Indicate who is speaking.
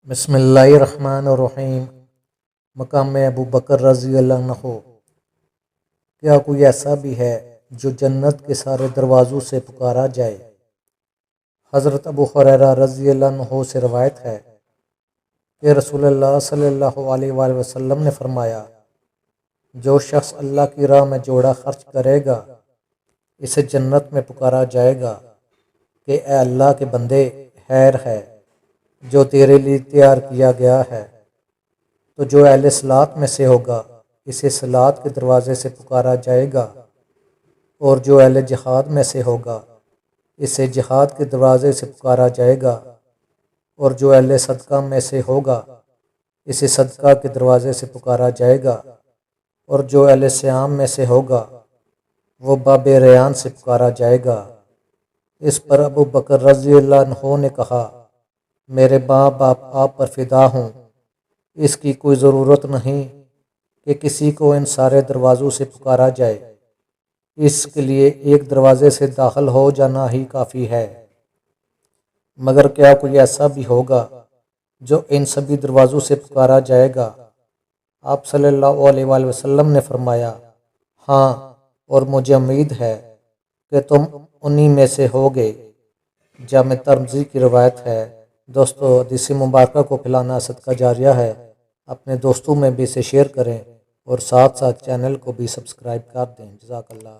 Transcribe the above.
Speaker 1: بسم اللہ الرحمن الرحیم۔ مقام ابو بکر رضی اللہ عنہ۔ کیا کوئی ایسا بھی ہے جو جنت کے سارے دروازوں سے پکارا جائے؟ حضرت ابو ہریرہ رضی اللہ عنہ سے روایت ہے کہ رسول اللہ صلی اللہ علیہ وآلہ وسلم نے فرمایا، جو شخص اللہ کی راہ میں جوڑا خرچ کرے گا اسے جنت میں پکارا جائے گا کہ اے اللہ کے بندے، خیر ہے جو تیرے لیے تیار کیا گیا ہے۔ تو جو اہل صلاۃ میں سے ہوگا اسے صلاۃ کے دروازے سے پکارا جائے گا، اور جو اہل جہاد میں سے ہوگا اسے جہاد کے دروازے سے پکارا جائے گا، اور جو اہل صدقہ میں سے ہوگا اسے صدقہ کے دروازے سے پکارا جائے گا، اور جو اہل صیام میں سے ہوگا وہ باب ریان سے پکارا جائے گا۔ اس پر ابو بکر رضی اللہ عنہ نے کہا، میرے ماں باپ آپ پر فدا ہوں، اس کی کوئی ضرورت نہیں کہ کسی کو ان سارے دروازوں سے پکارا جائے، اس کے لیے ایک دروازے سے داخل ہو جانا ہی کافی ہے۔ مگر کیا کوئی ایسا بھی ہوگا جو ان سبھی دروازوں سے پکارا جائے گا؟ آپ صلی اللہ علیہ وآلہ وسلم نے فرمایا، ہاں، اور مجھے امید ہے کہ تم انہی میں سے ہوگے۔ جامع ترمذی کی روایت ہے۔ دوستو، حدیث مبارکہ کو پھیلانا صدقہ جاریہ ہے۔ اپنے دوستوں میں بھی اسے شیئر کریں اور ساتھ ساتھ چینل کو بھی سبسکرائب کر دیں۔ جزاک اللہ۔